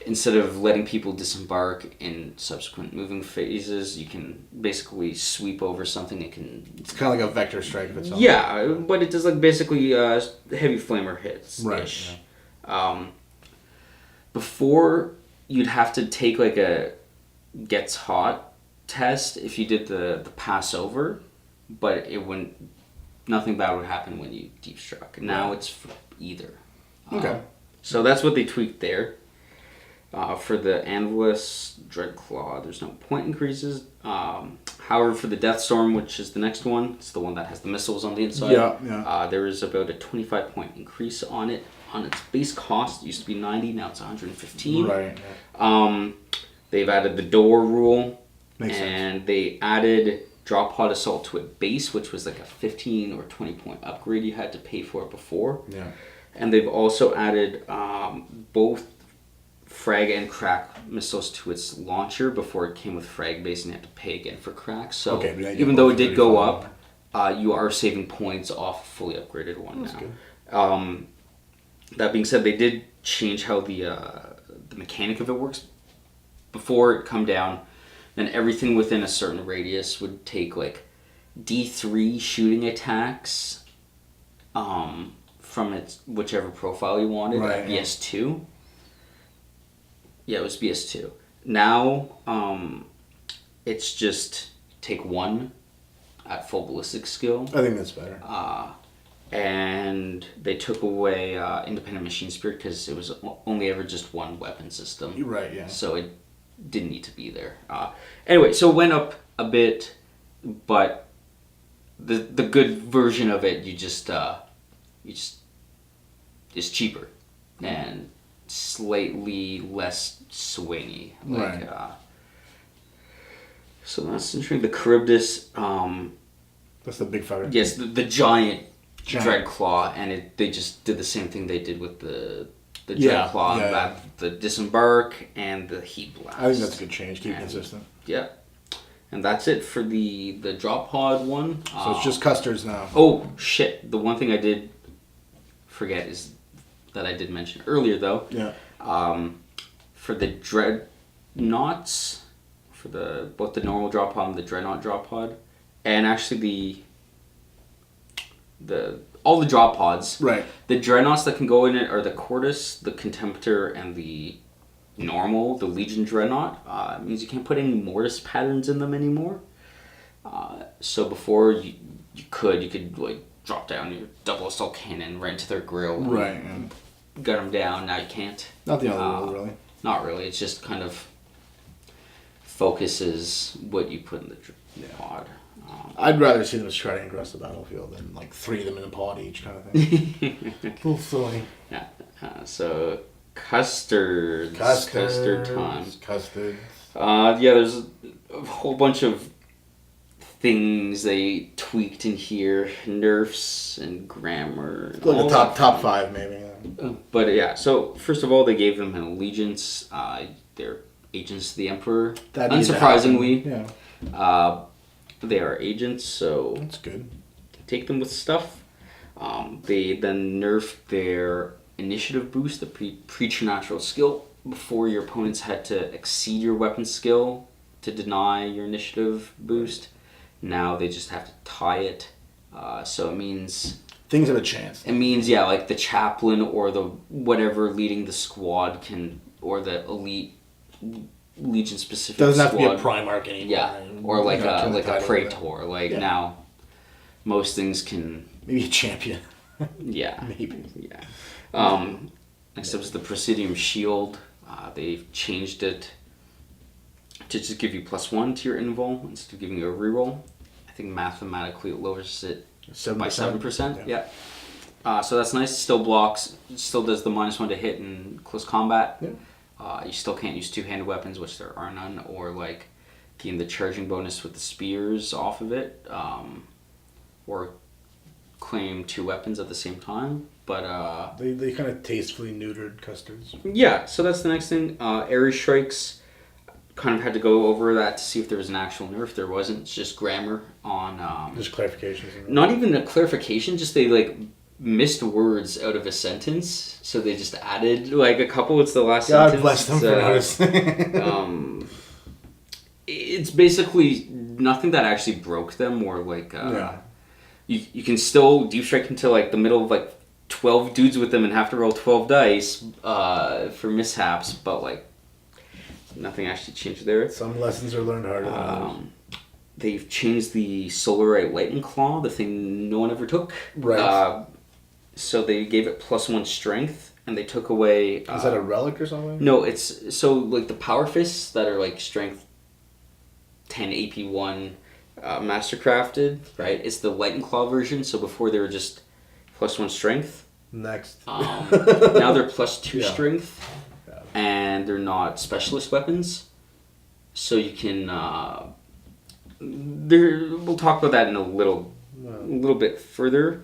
instead of letting people disembark in subsequent moving phases, you can basically sweep over something. It's kind of like a vector strike if it's on. Yeah, but it does like basically heavy flamer hits. Right. Yeah. Before, you'd have to take like a gets hot test if you did the pass over, but it wouldn't. Nothing bad would happen when you deep struck. Now it's for either. Okay. So that's what they tweaked there. For the Anvilus Dreadclaw, there's no point increases. However, for the Deathstorm, which is the next one, it's the one that has the missiles on the inside. There is about a 25 point increase on it. On its base cost, it used to be 90, now it's 115. Right. They've added the door rule. Makes sense. They added Drop Pod Assault to a base, which was like a 15 or 20 point upgrade you had to pay for it before. Yeah. And they've also added both frag and crack missiles to its launcher. Before it came with frag base and you had to pay again for crack. So even though it did go up, you are saving points off a fully upgraded one That's now. Good. That being said, they did change how the mechanic of it works. Before it come down, then everything within a certain radius would take like D3 shooting attacks from its whichever profile you wanted at BS2. Yeah, it was BS2. Now, it's just take 1 at full ballistic skill. I think that's better. And they took away Independent Machine Spirit because it was only ever just one weapon system. Right, yeah. So it didn't need to be there. Anyway, so it went up a bit, but the good version of it, is cheaper and slightly less swingy. Right. So that's interesting. The Charybdis. That's the big fucker. Yes, the giant Dreadclaw, and they just did the same thing they did with the Dreadclaw, the disembark and the heat blast. I think that's a good change. Keep it consistent. Yeah, and that's it for the drop pod one. So it's just custards now. Oh shit! The one thing I did forget is that I did mention earlier though. Yeah. For the Dreadnoughts, for both the normal drop pod and the Dreadnought drop pod, and actually all the drop pods. Right. The Dreadnoughts that can go in it are the Cordis, the Contemptor, and the normal, the Legion Dreadnought. Means you can't put any mortis patterns in them anymore. So before you could like drop down your double assault cannon right into their grill. Right. And gun them down. Now you can't. Not the other rule, really. Not really. It's just kind of focuses what you put in the pod. I'd rather see them shredding across the battlefield than like 3 of them in a pod each kind of thing. Little silly. Yeah. So custard time. Custard. There's a whole bunch of things they tweaked in here, nerfs and grammar. Like the top 5 maybe. But yeah, so first of all, they gave them an allegiance. They're agents to the Emperor. Unsurprisingly, they are agents, so that's good. Take them with stuff. They then nerfed their initiative boost, the preternatural skill. Before, your opponents had to exceed your weapon skill to deny your initiative boost. Now they just have to tie it. So it means things have a chance. It means like the chaplain or the whatever leading the squad can, or the elite Legion specific doesn't have squad. to be a Primarch anymore. Yeah, or like a Praetor. Now most things can. Maybe a champion. Yeah. Maybe. Yeah. Next up is the Presidium Shield. They've changed it to just give you +1 to your invul instead of giving you a reroll. I think mathematically it lowers it 7%. by 7%. Yeah. So that's nice. Still blocks. Still does the -1 to hit in close combat. Yeah. You still can't use two-handed weapons, which there are none, or like gain the charging bonus with the spears off of it, or claim 2 weapons at the same time. But they kind of tastefully neutered custards. Yeah, so that's the next thing. Ares Strikes, kind of had to go over that to see if there was an actual nerf. There wasn't. It's just grammar on. Just clarifications. Not even a clarification. Just they like missed words out of a sentence, so they just added like a couple. It's the last sentence. God bless them for noticing. It's basically nothing that actually broke them, or like you can still deep strike into like the middle of like 12 dudes with them and have to roll 12 dice for mishaps, but like nothing actually changed there. Some lessons are learned harder than others. They've changed the Solarite Lightning Claw, the thing no one ever took. Right. So they gave it +1 strength, and they took away. Is that a relic or something? No, it's so like the Power Fists that are like strength 10 AP1 mastercrafted, right? It's the Lightning Claw version. So before they were just +1 strength. Next. Now they're +2 strength, and they're not specialist weapons. So you can. We'll talk about that in a little bit further.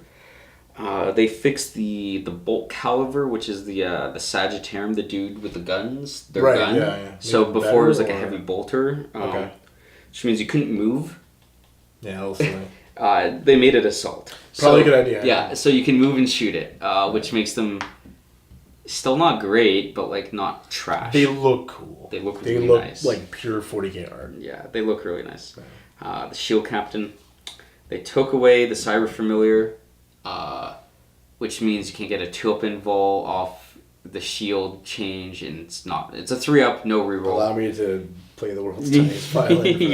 They fixed the bolt caliber, which is the Sagittarium, the dude with the guns. Their gun. Yeah. So before it was like a heavy bolter, which means you couldn't move. Yeah, also. They made it assault. Probably a good idea. Yeah, so you can move and shoot it, which makes them still not great, but like not trash. They look cool. They look really nice. Like pure 40k art. Yeah, they look really nice. The Shield Captain. They took away the Cyber Familiar, which means you can get a 2-up invul off the shield change, and it's a 3-up, no reroll. Allow me to play the world's tiniest violin.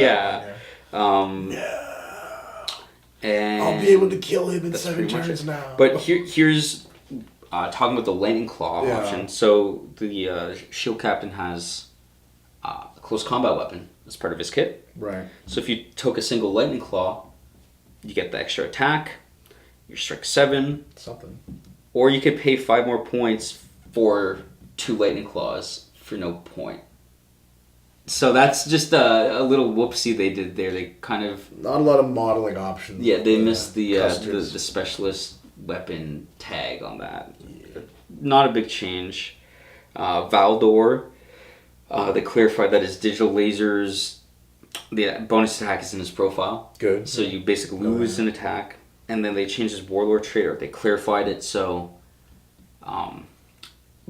And I'll be able to kill him in 7 turns now. But here's talking about the Lightning Claw option. So the Shield Captain has a close combat weapon as part of his kit. Right. So if you took a single Lightning Claw, you get the extra attack. Your strike 7. Something. Or you could pay 5 more points for 2 Lightning Claws for no point. So that's just a little whoopsie they did there. They kind of... Not a lot of modeling options. Yeah, they missed the specialist weapon tag on that. Yeah. Not a big change. Valdor, they clarified that his digital lasers, the bonus attack is in his profile. Good. So you basically lose an attack. And then they changed his Warlord trait, or they clarified it, so...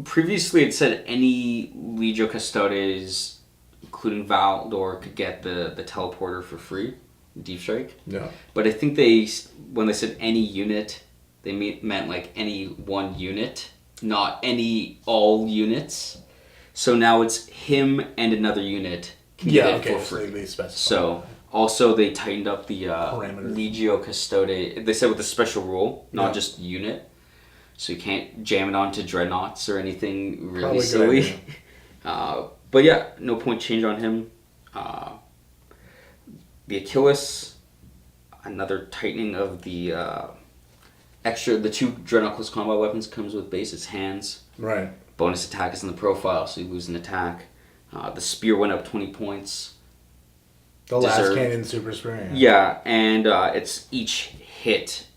previously it said any Legio Custodes including Valdor, could get the teleporter for free, Deep Strike. Yeah. But I think when they said any unit, they meant like any one unit, not all units. So now it's him and another unit can get it for free. They specify. So also they tightened up the Legio Custode. They said with a special rule, not just unit. So you can't jam it onto dreadnoughts or anything really silly. But yeah, no point change on him. The Achilles, another tightening of the the 2 dreadnought close combat weapons comes with base. It's hands. Right. Bonus attack is in the profile, so you lose an attack. The spear went up 20 points. The last cannon super spear. Yeah, and it's each hit.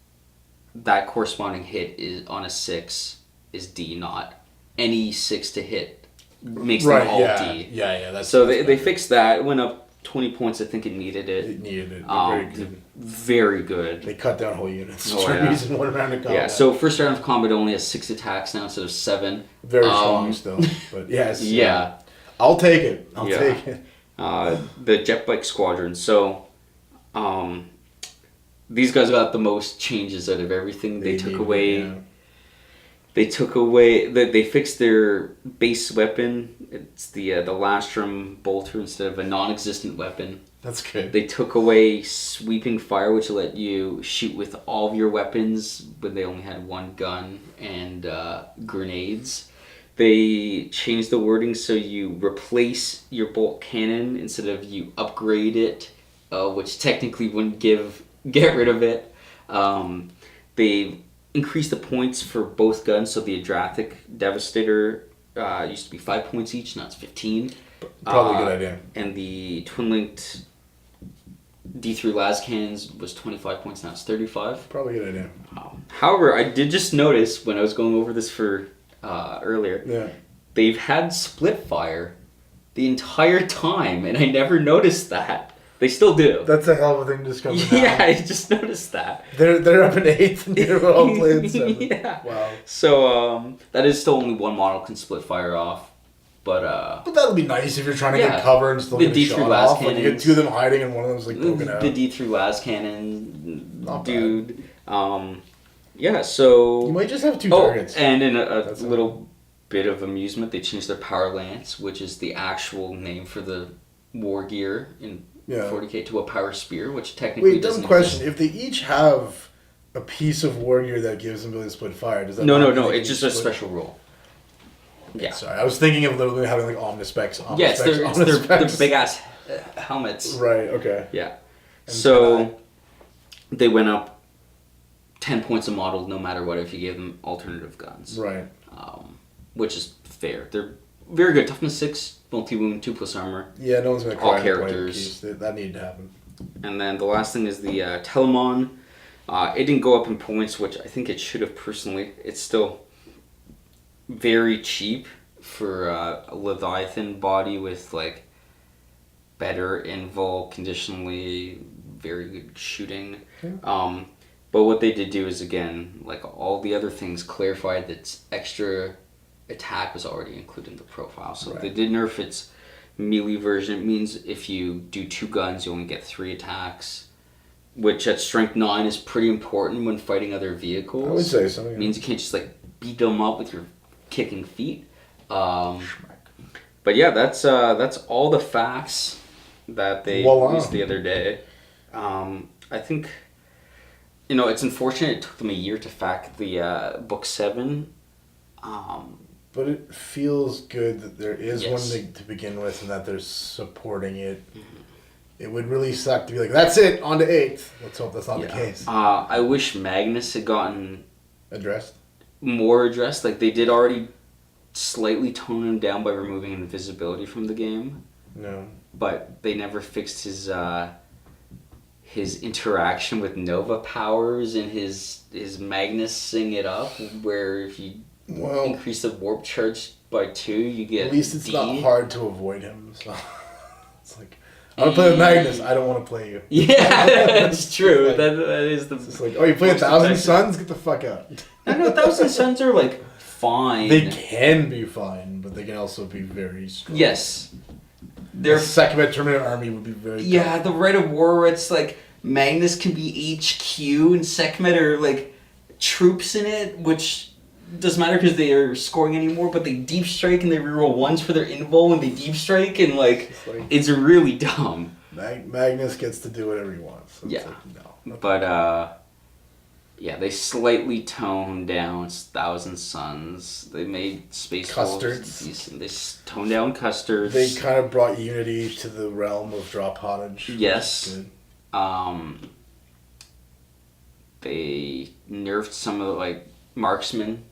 That corresponding hit is on a 6 is D, not any 6 to hit makes them all D. Yeah. They fixed that. It went up 20 points. I think it needed it. It needed it. Very good. Very good. They cut down whole units. Using one round of combat. Yeah, so first round of combat only has 6 attacks now instead of 7. Very strong still. But yes. Yeah. I'll take it. I'll take it. The jet bike squadron. So these guys got the most changes out of everything. They took away. They fixed their base weapon. It's the Lastrum bolter instead of a non-existent weapon. That's good. They took away sweeping fire, which let you shoot with all of your weapons when they only had one gun, and grenades. They changed the wording so you replace your bolt cannon instead of you upgrade it, which technically wouldn't get rid of it. They increased the points for both guns, so the Adrathic Devastator used to be 5 points each, now it's 15. Probably a good idea. And the twin-linked D3 las cannons was 25 points, now it's 35. Probably a good idea. However, I did just notice when I was going over this for earlier, they've had split fire the entire time, and I never noticed that. They still do. That's a hell of a thing to discover now. Yeah, I just noticed that. They're up in 8th and you're all playing 7th. Yeah. Wow. So that is still only one model can split fire off. But that'll be nice if you're trying to get cover and still get a shot off. Like you get 2 of them hiding and one of them's like poking out. The D3 las cannon, not dude. Yeah, so you might just have 2 targets. And in a little bit of amusement, they changed their Power Lance, which is the actual name for the war gear in 40k, to a Power Spear, which technically doesn't question. If they each have a piece of war gear that gives them ability to split fire, does that No, it's just a special rule. Yeah. Sorry, I was thinking of literally having like Omnispecs. It's their big ass helmets. Right. Okay. Yeah. And so they went up 10 points a model, no matter what, if you gave them alternative guns. Right. Which is fair. They're very good. Toughness 6, multi-wound, 2+ armor. Yeah, no one's gonna cry. All characters. That needed to happen. And then the last thing is the Telemon. It didn't go up in points, which I think it should have personally. It's still very cheap for a Leviathan body with like better invul, conditionally very good shooting. Yeah. But what they did do is, again, like all the other things, clarified that extra attack was already included in the profile. So they did nerf its melee version. It means if you do 2 guns, you only get 3 attacks, which at strength 9 is pretty important when fighting other vehicles. I would say so. Yeah. It means you can't just like beat them up with your kicking feet. But yeah, that's all the facts that they used the other day. I think, it's unfortunate it took them a year to fact the book 7. But it feels good that there is one thing to begin with and that they're supporting it. Mm-hmm. It would really suck to be like, that's it, on to 8th. Let's hope that's not the case. I wish Magnus had gotten more addressed. Like, they did already slightly tone him down by removing invisibility from the game. No. But they never fixed his interaction with Nova powers and his Magnusing it up, where if you increase the warp charge by 2, you get at least it's not hard to avoid him. So it's like, I want to play with Magnus. I don't want to play you. Yeah, that's true. Like, that is the. It's like, you play 1,000 Suns? Get the fuck out. No, 1,000 Suns are like fine. They can be fine, but they can also be very strong. Yes. their Sekhmet Terminator army would be very tough. The Rite of War where it's like Magnus can be HQ and Sekhmet are like troops in it, which doesn't matter because they are scoring anymore, but they deep strike and they reroll ones for their invul when they deep strike, and it's really dumb. Magnus gets to do whatever he wants. So no. But they slightly toned down Thousand Suns. They made Space Custards decent. They toned down Custards. They kind of brought Unity to the realm of drop pottage. Yes. They nerfed some of the marksmen.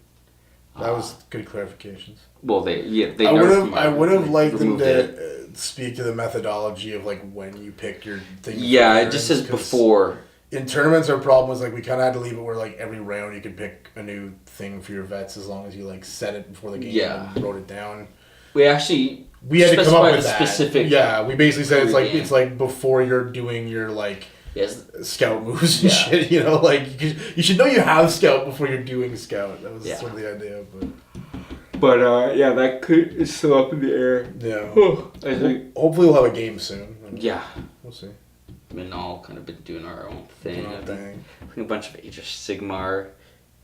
That was good clarifications. Well, they I would have liked them to speak to the methodology of when you pick your thing. Yeah, it just says before. In tournaments, our problem was we kind of had to leave it where every round you could pick a new thing for your vets as long as you set it before the game and wrote it down. We had to come up with that. Specific. Yeah, we basically said it's before you're doing your scout moves and shit. You should know you have scout before you're doing scout. That was sort of the idea, but that is still up in the air. Yeah, I think hopefully we'll have a game soon. We'll see. We've all kind of been doing our own thing. I think a bunch of Age of Sigmar.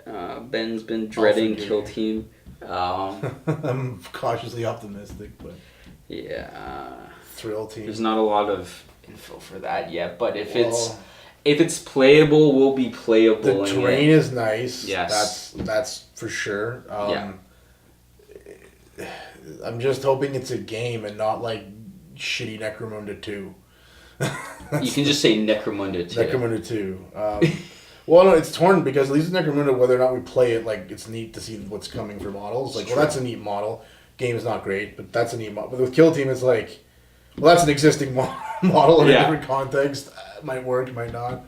Ben's been dreading Kill Team. I'm cautiously optimistic, but Thrill Team. There's not a lot of info for that yet, but if it's playable, we'll be playable. The terrain is nice. Yes, that's for sure. I'm just hoping it's a game and not shitty Necromunda 2. You can just say Necromunda 2. Necromunda 2. Well, no, it's torn because at least Necromunda, whether or not we play it, it's neat to see what's coming for models. That's a neat model. Game's not great, but that's a neat model. But with Kill Team, it's that's an existing model in a different context. Might work, might not.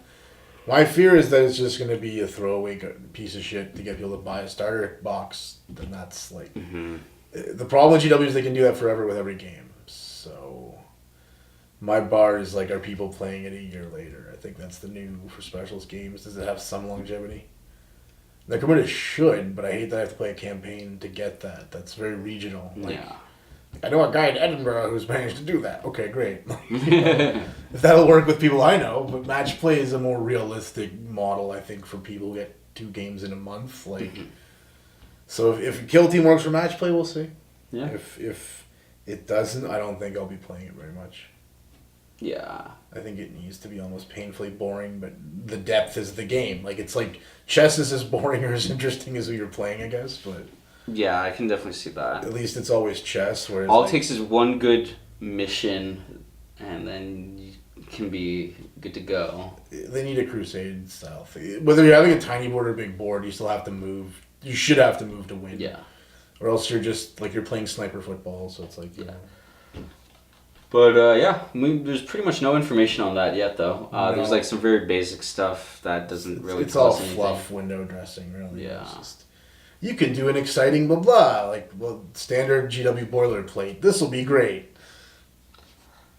My fear is that it's just going to be a throwaway piece of shit to get people to buy a starter box. Then that's the problem with GW is they can do that forever with every game. So my bar is are people playing it a year later? I think that's the new for specials games. Does it have some longevity? Necromunda should, but I hate that I have to play a campaign to get that. That's very regional. I know a guy in Edinburgh who's managed to do that. Okay, great. If that'll work with people I know, but match play is a more realistic model, I think, for people who get 2 games in a month. So if Kill Team works for match play, we'll see. Yeah. If it doesn't, I don't think I'll be playing it very much. Yeah. I think it needs to be almost painfully boring, but the depth is the game. It's chess is as boring or as interesting as who you're playing, I guess, but... Yeah, I can definitely see that. At least it's always chess. Whereas all it takes is one good mission, and then you can be good to go. They need a crusade style thing. Whether you're having a tiny board or a big board, you still have to move. You should have to move to win. Yeah. Or else you're just you're playing sniper football, so it's you know. But there's pretty much no information on that yet, though. No. There's some very basic stuff that doesn't really. It's all fluff window dressing, really. Yeah. It's just, you can do an exciting blah blah standard GW boilerplate. This will be great.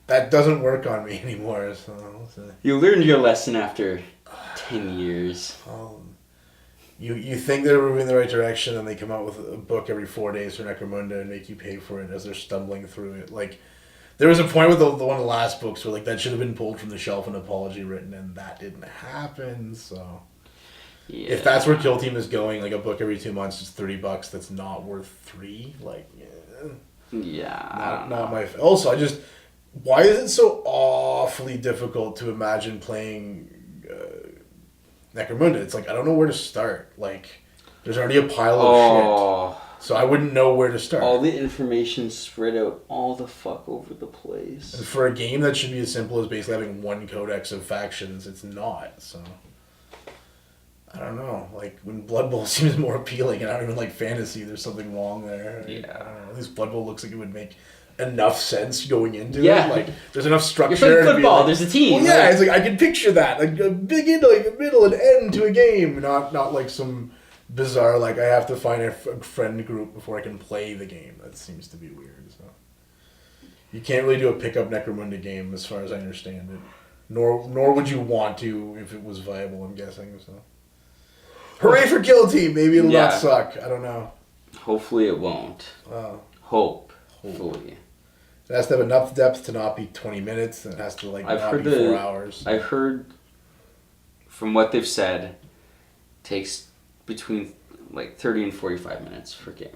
That doesn't work on me anymore. So you learned your lesson after 10 years. You think they're moving in the right direction, and they come out with a book every 4 days for Necromunda and make you pay for it as they're stumbling through it. There was a point with the one of the last books where that should have been pulled from the shelf and apology written, and that didn't happen. So if that's where Kill Team is going, a book every 2 months is $30. That's not worth $3. Not my. Also, why is it so awfully difficult to imagine playing Necromunda? It's I don't know where to start. There's already a pile of shit. So I wouldn't know where to start. All the information spread out all the fuck over the place. And for a game that should be as simple as basically having one codex of factions, it's not. So I don't know. When Blood Bowl seems more appealing, and I don't even like fantasy, there's something wrong there. Yeah. I don't know. At least Blood Bowl looks like it would make enough sense going into it. There's enough structure. You're playing football. There's a team. Well, yeah, it's I can picture that. A begin, a middle, and end to a game. Not some bizarre, I have to find a friend group before I can play the game. That seems to be weird. So you can't really do a pickup Necromunda game, as far as I understand it. Nor would you want to if it was viable, I'm guessing. So hooray for Kill Team! Maybe it'll not suck. I don't know. Hopefully it won't. Hopefully. It has to have enough depth to not be 20 minutes, and it has to not be 4 hours. I've heard from what they've said, takes between 30 and 45 minutes per game.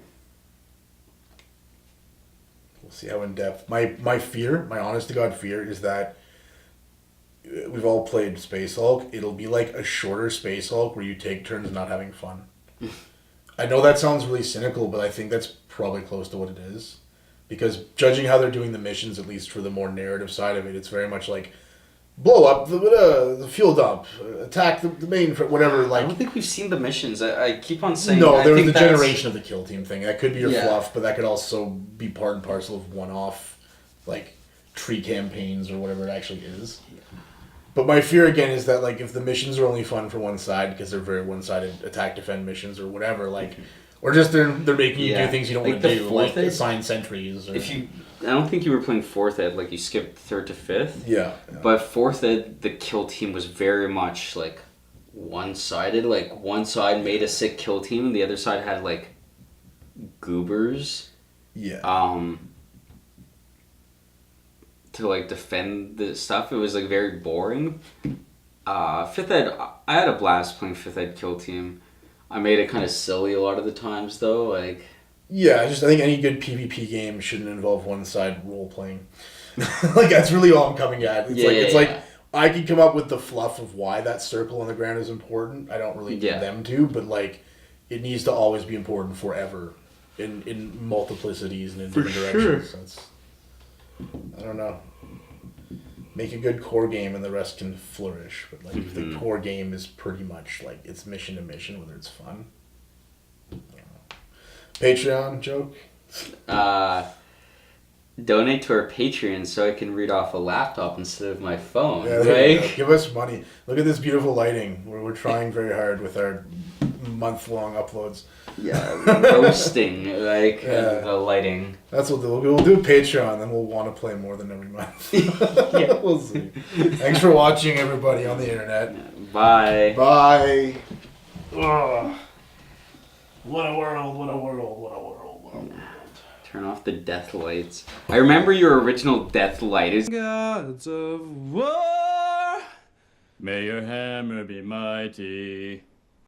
We'll see how in depth. My fear, my honest to God fear, is that we've all played Space Hulk. It'll be like a shorter Space Hulk where you take turns not having fun. I know that sounds really cynical, but I think that's probably close to what it is. Because judging how they're doing the missions, at least for the more narrative side of it, it's very much like blow up the fuel dump, attack the main, whatever. I don't think we've seen the missions. I keep on saying... No, there was the generation of the kill team thing. That could be your Yeah. fluff, but that could also be part and parcel of one-off, tree campaigns or whatever it actually is. Yeah. But my fear, again, is that, if the missions are only fun for one side, because they're very one-sided attack-defend missions or whatever, or just they're making you do things you don't want to do, like assign sentries. Or... I don't think you were playing 4th Ed, you skipped 3rd to 5th. Yeah. But 4th Ed, the kill team was very much, one-sided. One side made a sick kill team, and the other side had, goobers. Yeah. To, defend the stuff. It was, very boring. 5th Ed, I had a blast playing 5th Ed kill team. I made it kind of silly a lot of the times, though, Yeah, I think any good PvP game shouldn't involve one-side role-playing. That's really all I'm coming at. It's I can come up with the fluff of why that circle on the ground is important. I don't really need them to, but, it needs to always be important forever in multiplicities and in different directions. Sure. I don't know. Make a good core game and the rest can flourish. But, if the core game is pretty much, it's mission to mission, whether it's fun. Patreon joke? Donate to our Patreon so I can read off a laptop instead of my phone. Yeah, give us money. Look at this beautiful lighting. We're trying very hard with our month-long uploads. Yeah, roasting, the lighting. That's what we'll do. Patreon, then we'll want to play more than every month. Yeah, we'll see. Thanks for watching, everybody on the internet. Bye. Bye. Ugh. What a world, what a world, what a world, what a world. Turn off the death lights. I remember your original death light. Gods of war, may your hammer be mighty.